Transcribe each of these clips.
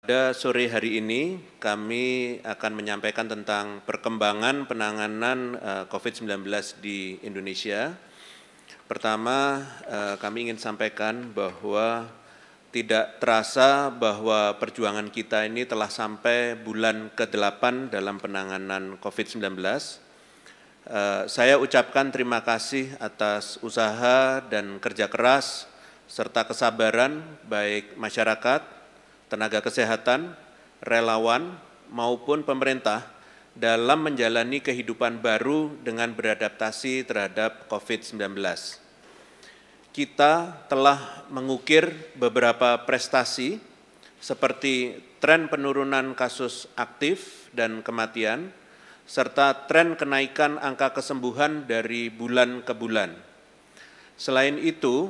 Pada sore hari ini kami akan menyampaikan tentang perkembangan penanganan COVID-19 di Indonesia. Pertama, kami ingin sampaikan bahwa tidak terasa bahwa perjuangan kita ini telah sampai bulan ke-8 dalam penanganan COVID-19. Saya ucapkan terima kasih atas usaha dan kerja keras serta kesabaran baik masyarakat, tenaga kesehatan, relawan, maupun pemerintah dalam menjalani kehidupan baru dengan beradaptasi terhadap COVID-19. Kita telah mengukir beberapa prestasi seperti tren penurunan kasus aktif dan kematian, serta tren kenaikan angka kesembuhan dari bulan ke bulan. Selain itu,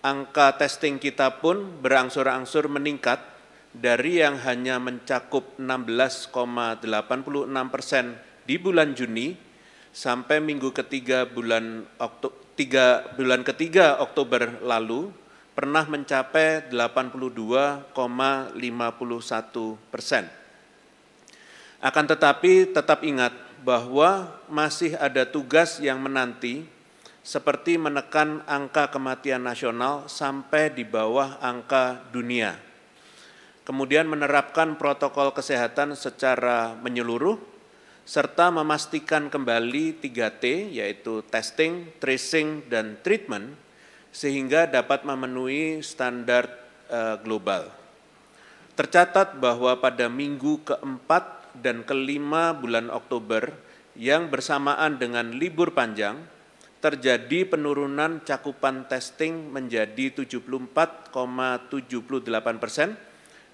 angka testing kita pun berangsur-angsur meningkat dari yang hanya mencakup 16,86% di bulan Juni sampai minggu ketiga bulan Oktober lalu pernah mencapai 82,51%. Akan tetapi tetap ingat bahwa masih ada tugas yang menanti seperti menekan angka kematian nasional sampai di bawah angka dunia. Kemudian menerapkan protokol kesehatan secara menyeluruh, serta memastikan kembali 3T, yaitu testing, tracing, dan treatment, sehingga dapat memenuhi standar global. Tercatat bahwa pada minggu keempat dan kelima bulan Oktober, yang bersamaan dengan libur panjang, terjadi penurunan cakupan testing menjadi 74,78%,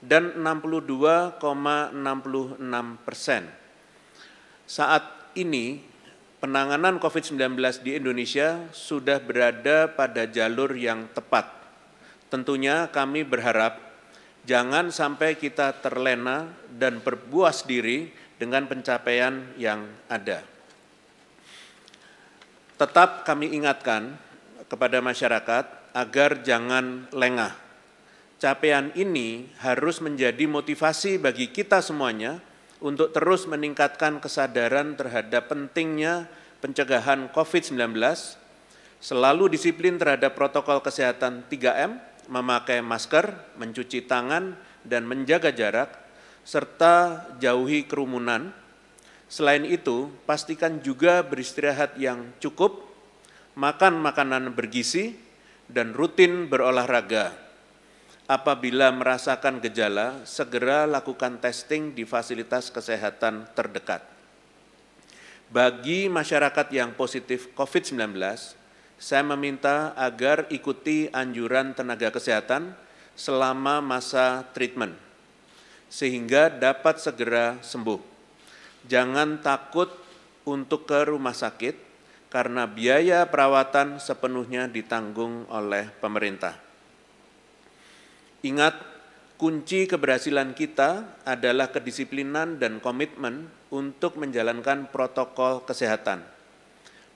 dan 62,66%. Saat ini, penanganan COVID-19 di Indonesia sudah berada pada jalur yang tepat. Tentunya kami berharap jangan sampai kita terlena dan berpuas diri dengan pencapaian yang ada. Tetap kami ingatkan kepada masyarakat agar jangan lengah. Capaian ini harus menjadi motivasi bagi kita semuanya untuk terus meningkatkan kesadaran terhadap pentingnya pencegahan COVID-19, selalu disiplin terhadap protokol kesehatan 3M, memakai masker, mencuci tangan, dan menjaga jarak, serta jauhi kerumunan. Selain itu, pastikan juga beristirahat yang cukup, makan makanan bergizi, dan rutin berolahraga. Apabila merasakan gejala, segera lakukan testing di fasilitas kesehatan terdekat. Bagi masyarakat yang positif COVID-19, saya meminta agar ikuti anjuran tenaga kesehatan selama masa treatment, sehingga dapat segera sembuh. Jangan takut untuk ke rumah sakit, karena biaya perawatan sepenuhnya ditanggung oleh pemerintah. Ingat, kunci keberhasilan kita adalah kedisiplinan dan komitmen untuk menjalankan protokol kesehatan.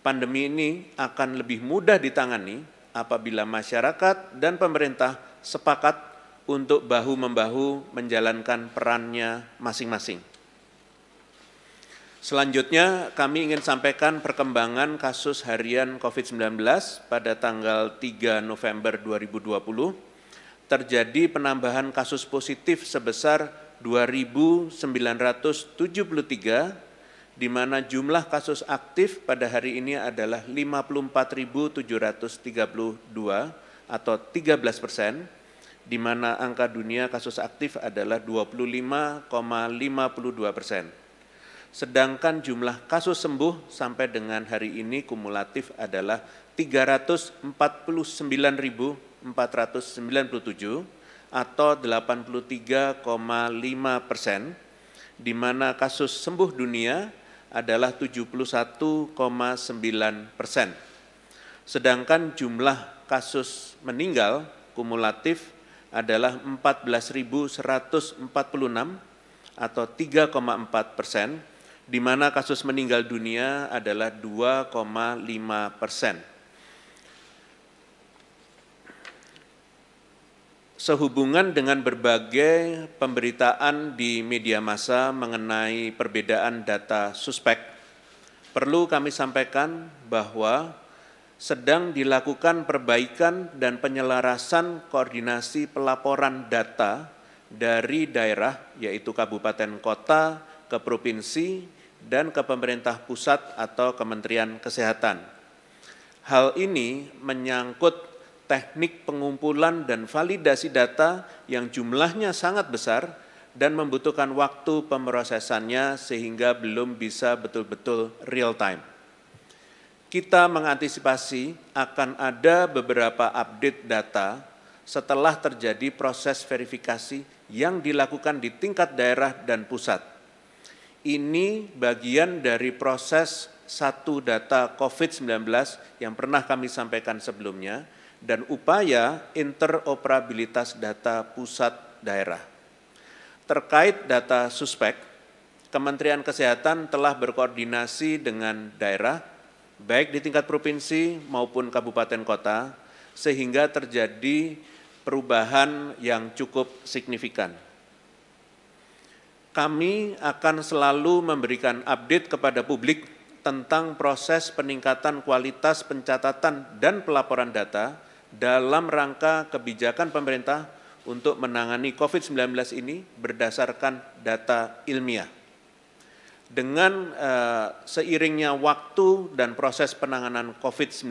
Pandemi ini akan lebih mudah ditangani apabila masyarakat dan pemerintah sepakat untuk bahu-membahu menjalankan perannya masing-masing. Selanjutnya, kami ingin sampaikan perkembangan kasus harian COVID-19 pada tanggal 3 November 2020. Terjadi penambahan kasus positif sebesar 2.973, di mana jumlah kasus aktif pada hari ini adalah 54.732 atau 13%, di mana angka dunia kasus aktif adalah 25,52%. Sedangkan jumlah kasus sembuh sampai dengan hari ini kumulatif adalah 349.497 atau 83,5%, di mana kasus sembuh dunia adalah 71,9%. Sedangkan jumlah kasus meninggal kumulatif adalah 14.146 atau 3,4%, di mana kasus meninggal dunia adalah 2,5%. sehubungan dengan berbagai pemberitaan di media massa mengenai perbedaan data suspek, perlu kami sampaikan bahwa sedang dilakukan perbaikan dan penyelarasan koordinasi pelaporan data dari daerah, yaitu kabupaten kota, ke provinsi, dan ke pemerintah pusat atau Kementerian Kesehatan. Hal ini menyangkut teknik pengumpulan dan validasi data yang jumlahnya sangat besar dan membutuhkan waktu pemrosesannya sehingga belum bisa betul-betul real time. Kita mengantisipasi akan ada beberapa update data setelah terjadi proses verifikasi yang dilakukan di tingkat daerah dan pusat. Ini bagian dari proses satu data COVID-19 yang pernah kami sampaikan sebelumnya, dan upaya interoperabilitas data pusat daerah. Terkait data suspek, Kementerian Kesehatan telah berkoordinasi dengan daerah, baik di tingkat provinsi maupun kabupaten kota, sehingga terjadi perubahan yang cukup signifikan. Kami akan selalu memberikan update kepada publik tentang proses peningkatan kualitas pencatatan dan pelaporan data dalam rangka kebijakan pemerintah untuk menangani COVID-19 ini berdasarkan data ilmiah. Dengan seiringnya waktu dan proses penanganan COVID-19,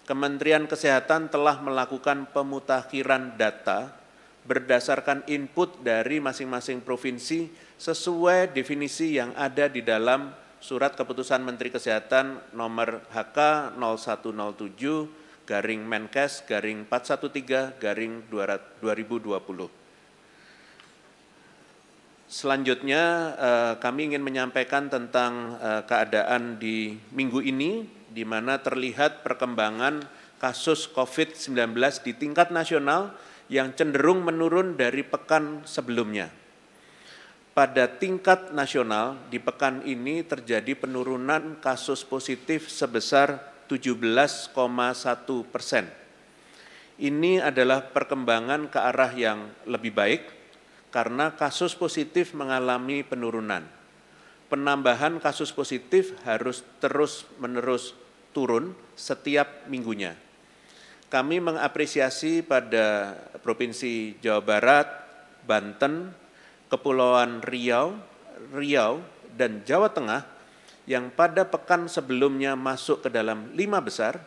Kementerian Kesehatan telah melakukan pemutakhiran data berdasarkan input dari masing-masing provinsi sesuai definisi yang ada di dalam Surat Keputusan Menteri Kesehatan nomor HK 0107-Menkes-413-2020. Selanjutnya kami ingin menyampaikan tentang keadaan di minggu ini, di mana terlihat perkembangan kasus COVID-19 di tingkat nasional yang cenderung menurun dari pekan sebelumnya. Pada tingkat nasional, di pekan ini terjadi penurunan kasus positif sebesar 17,1%. Ini adalah perkembangan ke arah yang lebih baik karena kasus positif mengalami penurunan. Penambahan kasus positif harus terus-menerus turun setiap minggunya. Kami mengapresiasi pada Provinsi Jawa Barat, Banten, Kepulauan Riau, dan Jawa Tengah yang pada pekan sebelumnya masuk ke dalam 5 besar,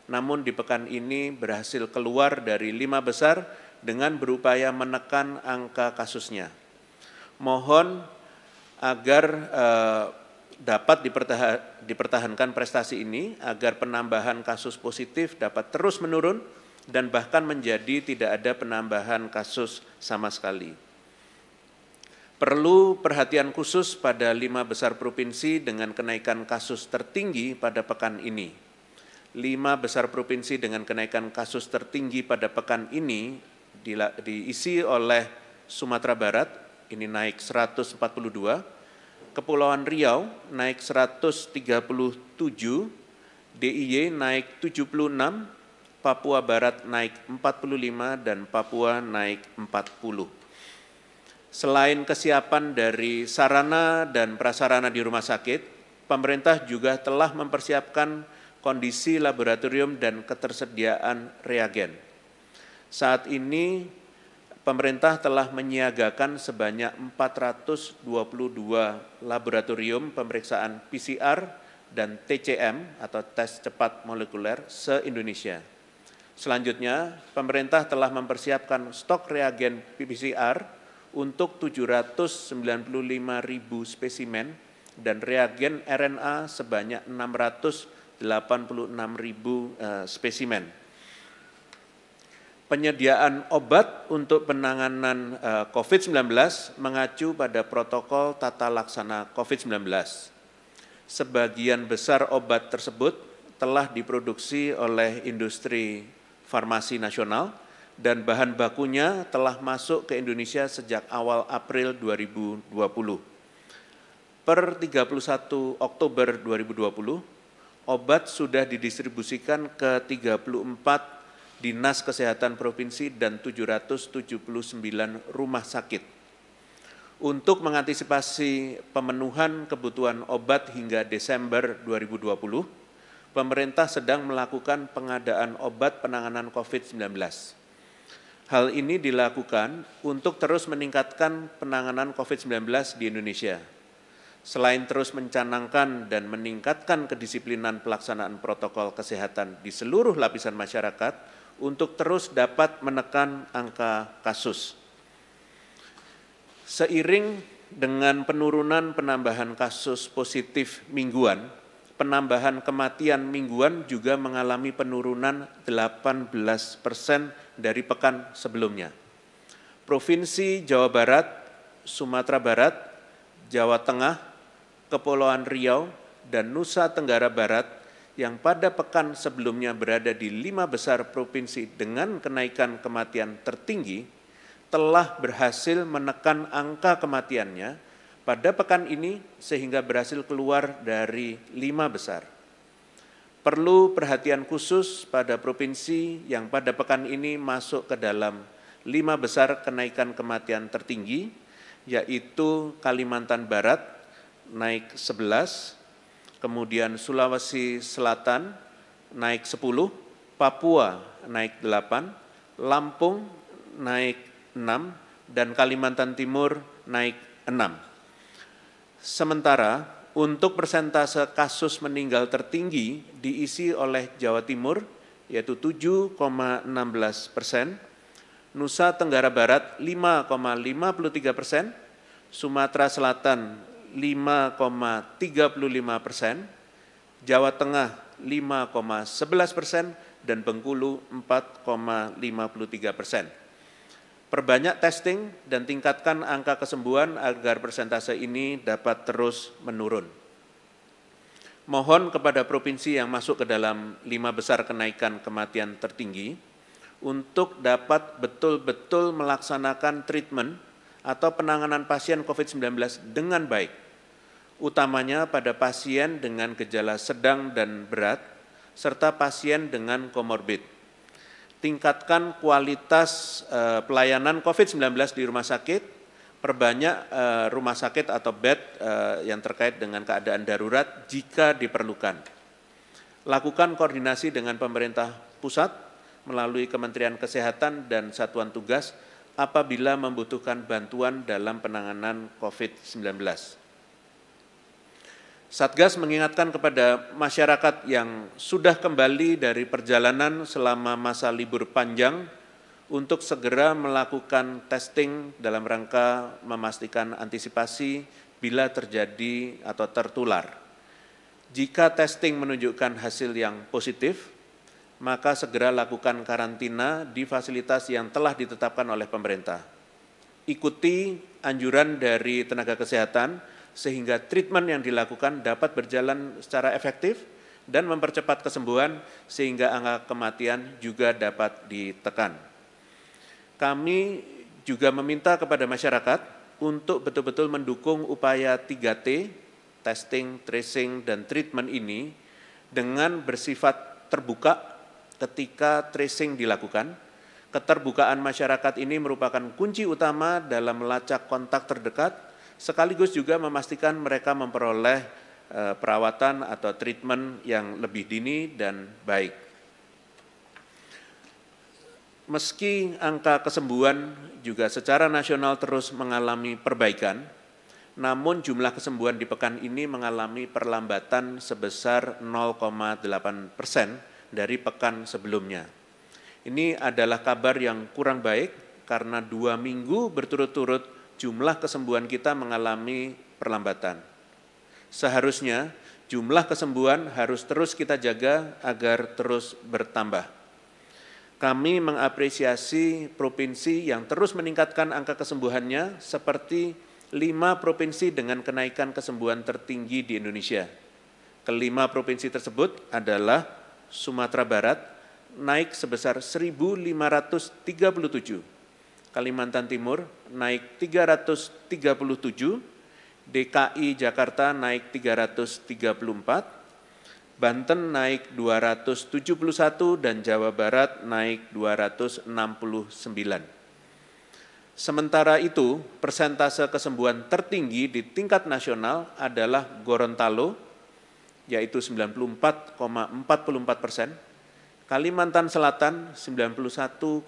namun di pekan ini berhasil keluar dari 5 besar dengan berupaya menekan angka kasusnya. Mohon agar dapat dipertahankan prestasi ini, agar penambahan kasus positif dapat terus menurun dan bahkan menjadi tidak ada penambahan kasus sama sekali. Perlu perhatian khusus pada 5 besar provinsi dengan kenaikan kasus tertinggi pada pekan ini. 5 besar provinsi dengan kenaikan kasus tertinggi pada pekan ini diisi oleh Sumatera Barat, ini naik 142, Kepulauan Riau naik 137, DIY naik 76, Papua Barat naik 45, dan Papua naik 40. Selain kesiapan dari sarana dan prasarana di rumah sakit, pemerintah juga telah mempersiapkan kondisi laboratorium dan ketersediaan reagen. Saat ini, pemerintah telah menyiagakan sebanyak 422 laboratorium pemeriksaan PCR dan TCM atau tes cepat molekuler se-Indonesia. Selanjutnya, pemerintah telah mempersiapkan stok reagen PCR untuk 795.000 spesimen dan reagen RNA sebanyak 686.000 spesimen. Penyediaan obat untuk penanganan COVID-19 mengacu pada protokol tata laksana COVID-19. Sebagian besar obat tersebut telah diproduksi oleh industri farmasi nasional dan bahan bakunya telah masuk ke Indonesia sejak awal April 2020. Per 31 Oktober 2020, obat sudah didistribusikan ke 34 Dinas Kesehatan Provinsi, dan 779 rumah sakit. Untuk mengantisipasi pemenuhan kebutuhan obat hingga Desember 2020, pemerintah sedang melakukan pengadaan obat penanganan COVID-19. Hal ini dilakukan untuk terus meningkatkan penanganan COVID-19 di Indonesia. Selain terus mencanangkan dan meningkatkan kedisiplinan pelaksanaan protokol kesehatan di seluruh lapisan masyarakat untuk terus dapat menekan angka kasus. Seiring dengan penurunan penambahan kasus positif mingguan, penambahan kematian mingguan juga mengalami penurunan 18% dari pekan sebelumnya. Provinsi Jawa Barat, Sumatera Barat, Jawa Tengah, Kepulauan Riau, dan Nusa Tenggara Barat yang pada pekan sebelumnya berada di 5 besar provinsi dengan kenaikan kematian tertinggi, telah berhasil menekan angka kematiannya pada pekan ini sehingga berhasil keluar dari 5 besar. Perlu perhatian khusus pada provinsi yang pada pekan ini masuk ke dalam 5 besar kenaikan kematian tertinggi, yaitu Kalimantan Barat naik 11, kemudian Sulawesi Selatan naik 10, Papua naik 8, Lampung naik 6, dan Kalimantan Timur naik 6. Sementara untuk persentase kasus meninggal tertinggi diisi oleh Jawa Timur, yaitu 7,16%, Nusa Tenggara Barat 5,53%, Sumatera Selatan 5,35%, Jawa Tengah 5,11%, dan Bengkulu 4,53%. Perbanyak testing dan tingkatkan angka kesembuhan agar persentase ini dapat terus menurun. Mohon kepada provinsi yang masuk ke dalam 5 besar kenaikan kematian tertinggi untuk dapat betul-betul melaksanakan treatment atau penanganan pasien COVID-19 dengan baik, utamanya pada pasien dengan gejala sedang dan berat, serta pasien dengan komorbid. Tingkatkan kualitas pelayanan COVID-19 di rumah sakit, perbanyak rumah sakit atau bed yang terkait dengan keadaan darurat jika diperlukan. Lakukan koordinasi dengan pemerintah pusat melalui Kementerian Kesehatan dan Satuan Tugas apabila membutuhkan bantuan dalam penanganan COVID-19. Satgas mengingatkan kepada masyarakat yang sudah kembali dari perjalanan selama masa libur panjang untuk segera melakukan testing dalam rangka memastikan antisipasi bila terjadi atau tertular. Jika testing menunjukkan hasil yang positif, maka segera lakukan karantina di fasilitas yang telah ditetapkan oleh pemerintah. Ikuti anjuran dari tenaga kesehatan sehingga treatment yang dilakukan dapat berjalan secara efektif dan mempercepat kesembuhan sehingga angka kematian juga dapat ditekan. Kami juga meminta kepada masyarakat untuk betul-betul mendukung upaya 3T, testing, tracing, dan treatment ini dengan bersifat terbuka ketika tracing dilakukan. Keterbukaan masyarakat ini merupakan kunci utama dalam melacak kontak terdekat, sekaligus juga memastikan mereka memperoleh perawatan atau treatment yang lebih dini dan baik. Meski angka kesembuhan juga secara nasional terus mengalami perbaikan, namun jumlah kesembuhan di pekan ini mengalami perlambatan sebesar 0,8% dari pekan sebelumnya. Ini adalah kabar yang kurang baik karena 2 minggu berturut-turut jumlah kesembuhan kita mengalami perlambatan. Seharusnya jumlah kesembuhan harus terus kita jaga agar terus bertambah. Kami mengapresiasi provinsi yang terus meningkatkan angka kesembuhannya seperti 5 provinsi dengan kenaikan kesembuhan tertinggi di Indonesia. Kelima provinsi tersebut adalah Sumatera Barat naik sebesar 1.537, Kalimantan Timur naik 337, DKI Jakarta naik 334, Banten naik 271 dan Jawa Barat naik 269. Sementara itu, persentase kesembuhan tertinggi di tingkat nasional adalah Gorontalo, yaitu 94,44%, Kalimantan Selatan 91,31%,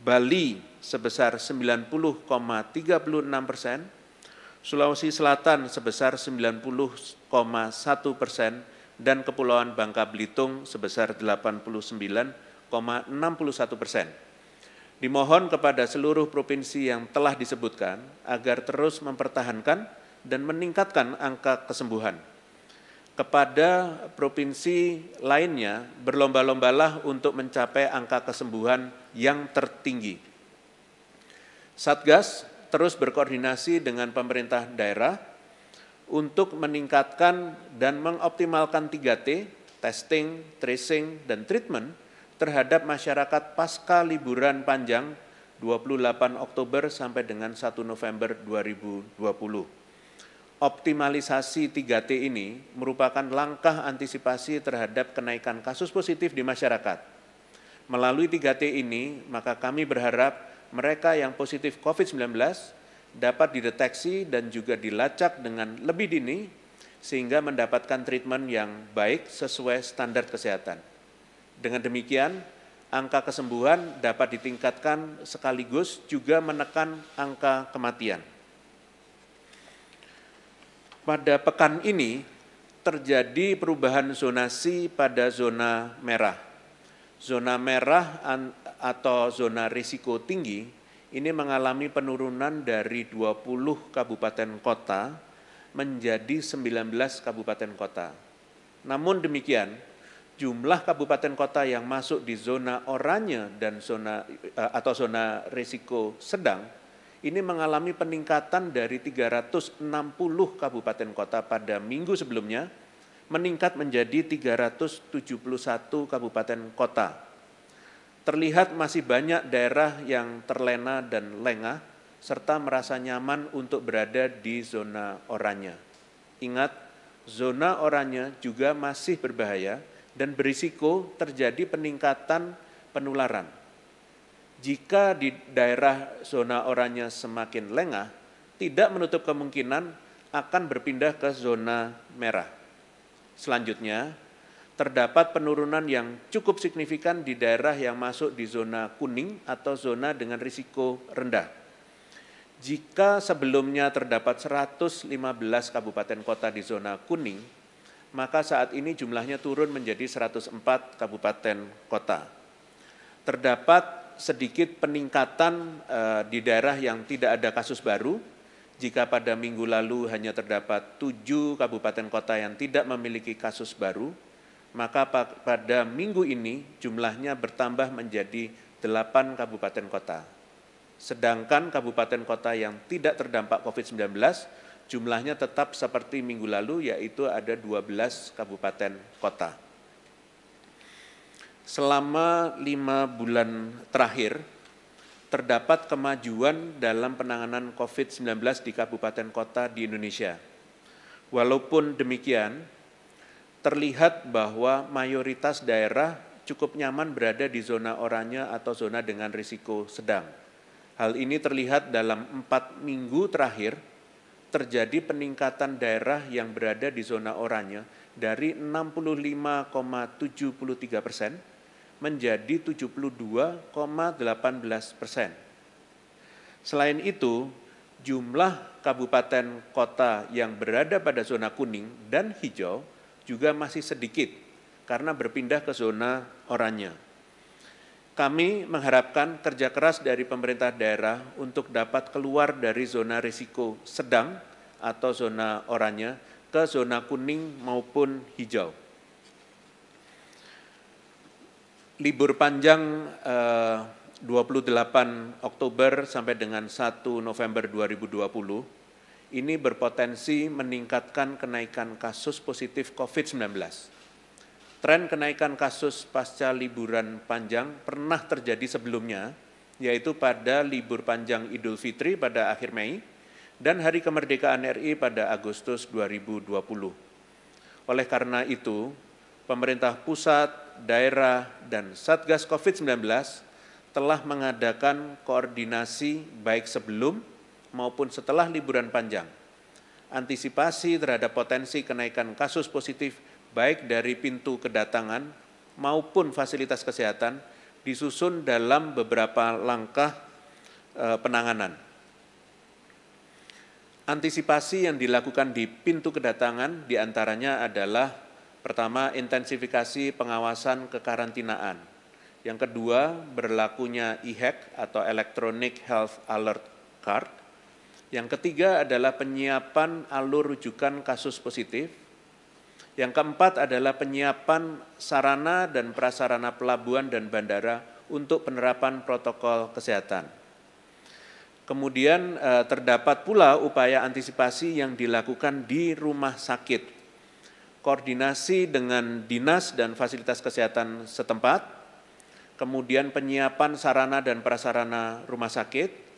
Bali sebesar 90,36%, Sulawesi Selatan sebesar 90,1%, dan Kepulauan Bangka Belitung sebesar 89,61%. Dimohon kepada seluruh provinsi yang telah disebutkan agar terus mempertahankan dan meningkatkan angka kesembuhan. Kepada provinsi lainnya, berlomba-lombalah untuk mencapai angka kesembuhan yang tertinggi. Satgas terus berkoordinasi dengan pemerintah daerah untuk meningkatkan dan mengoptimalkan 3T, testing, tracing, dan treatment terhadap masyarakat pasca liburan panjang 28 Oktober sampai dengan 1 November 2020. Optimalisasi 3T ini merupakan langkah antisipasi terhadap kenaikan kasus positif di masyarakat. Melalui 3T ini, maka kami berharap mereka yang positif COVID-19 dapat dideteksi dan juga dilacak dengan lebih dini sehingga mendapatkan treatment yang baik sesuai standar kesehatan. Dengan demikian, angka kesembuhan dapat ditingkatkan sekaligus juga menekan angka kematian. Pada pekan ini terjadi perubahan zonasi pada zona merah. Zona merah atau zona risiko tinggi ini mengalami penurunan dari 20 kabupaten kota menjadi 19 kabupaten kota. Namun demikian, jumlah kabupaten kota yang masuk di zona oranye dan zona risiko sedang ini mengalami peningkatan dari 360 kabupaten kota pada minggu sebelumnya meningkat menjadi 371 kabupaten kota. Terlihat masih banyak daerah yang terlena dan lengah, serta merasa nyaman untuk berada di zona oranye. Ingat, zona oranye juga masih berbahaya dan berisiko terjadi peningkatan penularan. Jika di daerah zona oranye semakin lengah, tidak menutup kemungkinan akan berpindah ke zona merah. Selanjutnya, terdapat penurunan yang cukup signifikan di daerah yang masuk di zona kuning atau zona dengan risiko rendah. Jika sebelumnya terdapat 115 kabupaten kota di zona kuning, maka saat ini jumlahnya turun menjadi 104 kabupaten kota. Terdapat sedikit peningkatan di daerah yang tidak ada kasus baru. Jika pada minggu lalu hanya terdapat 7 kabupaten kota yang tidak memiliki kasus baru, maka pada minggu ini jumlahnya bertambah menjadi 8 kabupaten kota. Sedangkan kabupaten kota yang tidak terdampak COVID-19, jumlahnya tetap seperti minggu lalu, yaitu ada 12 kabupaten kota. Selama 5 bulan terakhir, terdapat kemajuan dalam penanganan COVID-19 di kabupaten kota di Indonesia. Walaupun demikian, terlihat bahwa mayoritas daerah cukup nyaman berada di zona oranye atau zona dengan risiko sedang. Hal ini terlihat dalam 4 minggu terakhir, terjadi peningkatan daerah yang berada di zona oranye dari 65,73% menjadi 72,18%. Selain itu, jumlah kabupaten kota yang berada pada zona kuning dan hijau juga masih sedikit karena berpindah ke zona oranye. Kami mengharapkan kerja keras dari pemerintah daerah untuk dapat keluar dari zona risiko sedang atau zona oranye ke zona kuning maupun hijau. Libur panjang 28 Oktober sampai dengan 1 November 2020 ini berpotensi meningkatkan kenaikan kasus positif COVID-19. Tren kenaikan kasus pasca liburan panjang pernah terjadi sebelumnya, yaitu pada libur panjang Idul Fitri pada akhir Mei dan Hari Kemerdekaan RI pada Agustus 2020. Oleh karena itu, pemerintah pusat, daerah, dan Satgas COVID-19 telah mengadakan koordinasi baik sebelum maupun setelah liburan panjang. Antisipasi terhadap potensi kenaikan kasus positif baik dari pintu kedatangan maupun fasilitas kesehatan disusun dalam beberapa langkah penanganan. Antisipasi yang dilakukan di pintu kedatangan diantaranya adalah pertama, intensifikasi pengawasan kekarantinaan. Yang kedua, berlakunya e-hack atau Electronic Health Alert Card. Yang ketiga adalah penyiapan alur rujukan kasus positif. Yang keempat adalah penyiapan sarana dan prasarana pelabuhan dan bandara untuk penerapan protokol kesehatan. Kemudian terdapat pula upaya antisipasi yang dilakukan di rumah sakit. Koordinasi dengan dinas dan fasilitas kesehatan setempat, kemudian penyiapan sarana dan prasarana rumah sakit,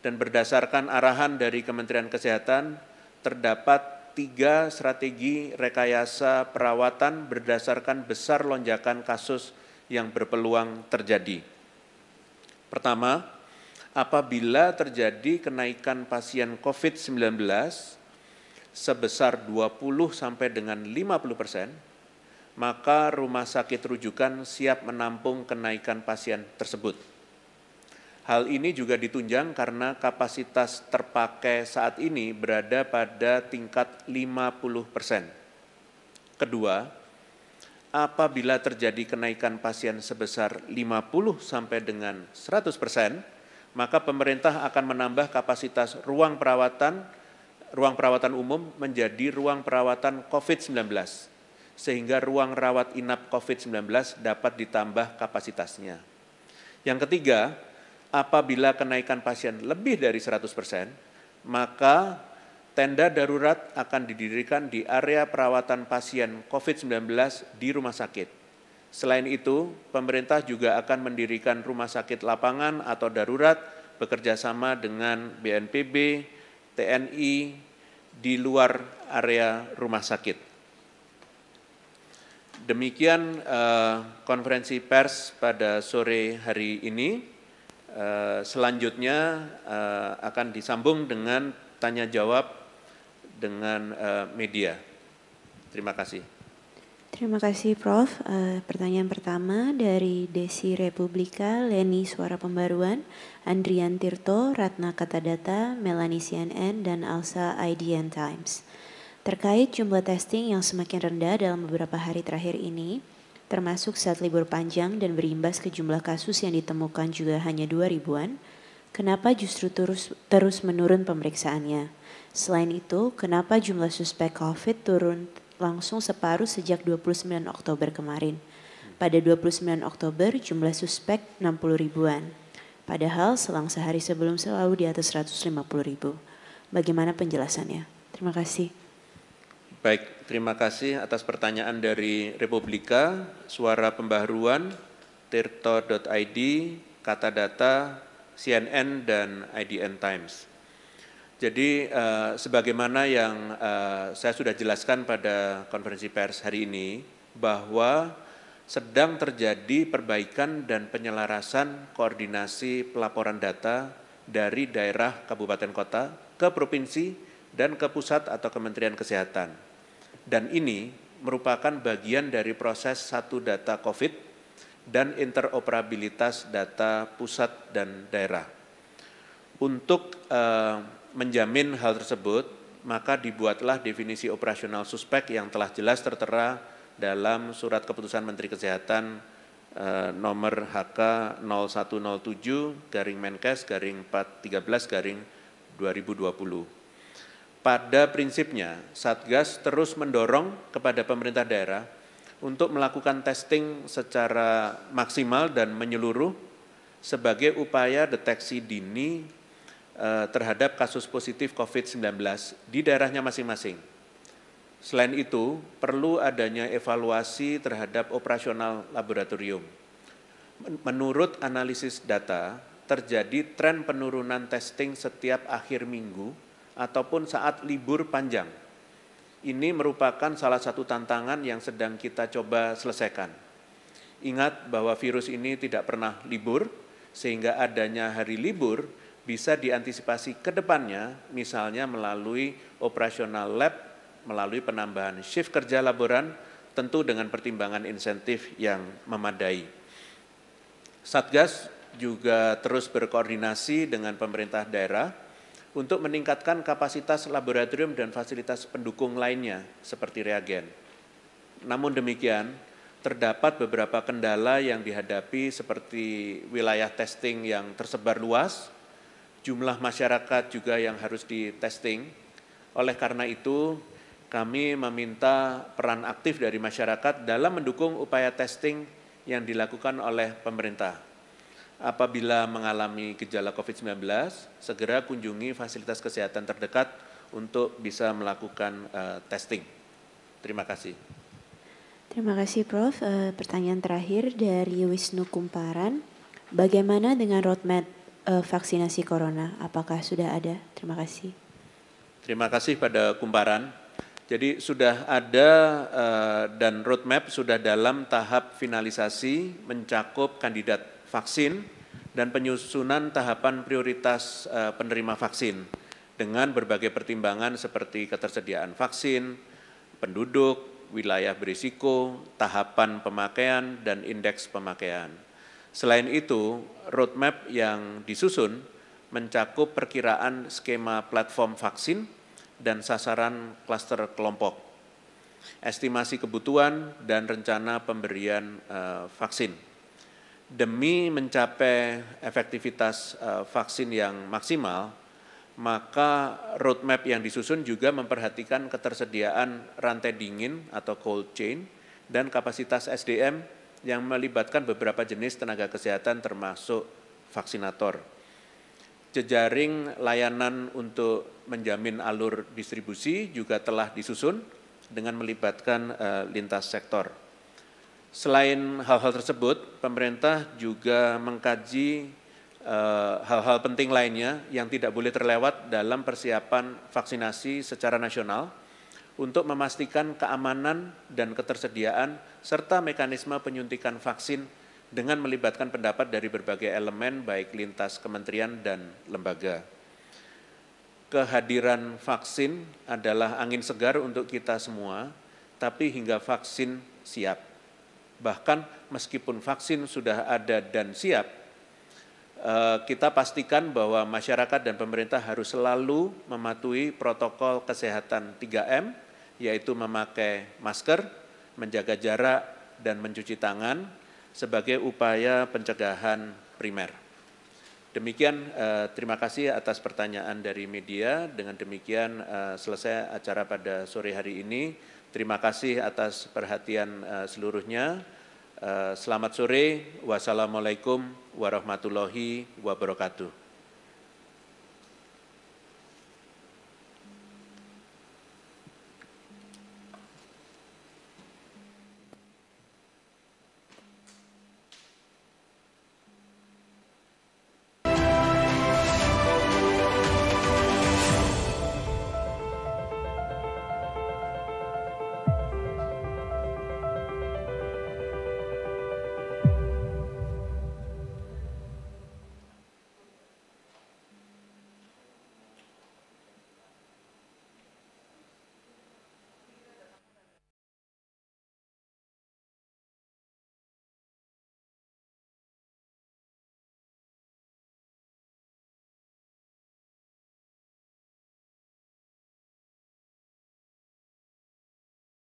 dan berdasarkan arahan dari Kementerian Kesehatan, terdapat 3 strategi rekayasa perawatan berdasarkan besar lonjakan kasus yang berpeluang terjadi. Pertama, apabila terjadi kenaikan pasien COVID-19 sebesar 20 sampai dengan 50%, maka rumah sakit rujukan siap menampung kenaikan pasien tersebut. Hal ini juga ditunjang karena kapasitas terpakai saat ini berada pada tingkat 50%. Kedua, apabila terjadi kenaikan pasien sebesar 50 sampai dengan 100%, maka pemerintah akan menambah kapasitas ruang perawatan umum menjadi ruang perawatan COVID-19, sehingga ruang rawat inap COVID-19 dapat ditambah kapasitasnya. Yang ketiga, apabila kenaikan pasien lebih dari 100%, maka tenda darurat akan didirikan di area perawatan pasien COVID-19 di rumah sakit. Selain itu, pemerintah juga akan mendirikan rumah sakit lapangan atau darurat bekerjasama dengan BNPB, TNI di luar area rumah sakit. Demikian konferensi pers pada sore hari ini. Selanjutnya akan disambung dengan tanya jawab dengan media. Terima kasih. Terima kasih Prof. Pertanyaan pertama dari Desi Republika, Leni Suara Pembaruan, Andrian Tirto, Ratna Katadata, Melanie CNN, dan Alsa IDN Times. Terkait jumlah testing yang semakin rendah dalam beberapa hari terakhir ini, termasuk saat libur panjang dan berimbas ke jumlah kasus yang ditemukan juga hanya 2.000-an, kenapa justru terus menurun pemeriksaannya? Selain itu, kenapa jumlah suspek COVID turun langsung separuh sejak 29 Oktober kemarin? Pada 29 Oktober jumlah suspek 60 ribuan. Padahal selang sehari sebelum selalu di atas 150 ribu. Bagaimana penjelasannya? Terima kasih. Baik, terima kasih atas pertanyaan dari Republika, Suara Pembaharuan, Tirto.id, Katadata, CNN, dan IDN Times. Jadi sebagaimana yang saya sudah jelaskan pada konferensi pers hari ini, bahwa sedang terjadi perbaikan dan penyelarasan koordinasi pelaporan data dari daerah kabupaten kota ke provinsi dan ke pusat atau Kementerian Kesehatan. Dan ini merupakan bagian dari proses satu data COVID dan interoperabilitas data pusat dan daerah. Untuk menjamin hal tersebut, maka dibuatlah definisi operasional suspek yang telah jelas tertera dalam Surat Keputusan Menteri Kesehatan nomor HK 0107-Menkes-413-2020. Pada prinsipnya, Satgas terus mendorong kepada pemerintah daerah untuk melakukan testing secara maksimal dan menyeluruh sebagai upaya deteksi dini terhadap kasus positif COVID-19 di daerahnya masing-masing. Selain itu, perlu adanya evaluasi terhadap operasional laboratorium. Menurut analisis data, terjadi tren penurunan testing setiap akhir minggu ataupun saat libur panjang. ini merupakan salah satu tantangan yang sedang kita coba selesaikan. Ingat bahwa virus ini tidak pernah libur, sehingga adanya hari libur bisa diantisipasi ke depannya, misalnya melalui operasional lab, melalui penambahan shift kerja laboran, tentu dengan pertimbangan insentif yang memadai. Satgas juga terus berkoordinasi dengan pemerintah daerah untuk meningkatkan kapasitas laboratorium dan fasilitas pendukung lainnya seperti reagen. Namun demikian, terdapat beberapa kendala yang dihadapi seperti wilayah testing yang tersebar luas, jumlah masyarakat juga yang harus di-testing. Oleh karena itu, kami meminta peran aktif dari masyarakat dalam mendukung upaya testing yang dilakukan oleh pemerintah. Apabila mengalami gejala COVID-19, segera kunjungi fasilitas kesehatan terdekat untuk bisa melakukan testing. Terima kasih. Terima kasih Prof. Pertanyaan terakhir dari Wisnu Kumparan. Bagaimana dengan roadmap vaksinasi corona? Apakah sudah ada? Terima kasih. Terima kasih pada Kumparan. Jadi sudah ada dan roadmap sudah dalam tahap finalisasi mencakup kandidat vaksin dan penyusunan tahapan prioritas penerima vaksin dengan berbagai pertimbangan seperti ketersediaan vaksin, penduduk, wilayah berisiko, tahapan pemakaian, dan indeks pemakaian. Selain itu, roadmap yang disusun mencakup perkiraan skema platform vaksin dan sasaran klaster kelompok, estimasi kebutuhan, dan rencana pemberian vaksin. Demi mencapai efektivitas vaksin yang maksimal, maka roadmap yang disusun juga memperhatikan ketersediaan rantai dingin atau cold chain dan kapasitas SDM yang melibatkan beberapa jenis tenaga kesehatan termasuk vaksinator. Jejaring layanan untuk menjamin alur distribusi juga telah disusun dengan melibatkan lintas sektor. Selain hal-hal tersebut, pemerintah juga mengkaji hal-hal penting lainnya yang tidak boleh terlewat dalam persiapan vaksinasi secara nasional untuk memastikan keamanan dan ketersediaan serta mekanisme penyuntikan vaksin dengan melibatkan pendapat dari berbagai elemen baik lintas kementerian dan lembaga. Kehadiran vaksin adalah angin segar untuk kita semua, tapi hingga vaksin siap. Bahkan meskipun vaksin sudah ada dan siap, kita pastikan bahwa masyarakat dan pemerintah harus selalu mematuhi protokol kesehatan 3M, yaitu memakai masker, menjaga jarak, dan mencuci tangan sebagai upaya pencegahan primer. Demikian, terima kasih atas pertanyaan dari media. Dengan demikian selesai acara pada sore hari ini. Terima kasih atas perhatian seluruhnya. Selamat sore. Wassalamualaikum warahmatullahi wabarakatuh.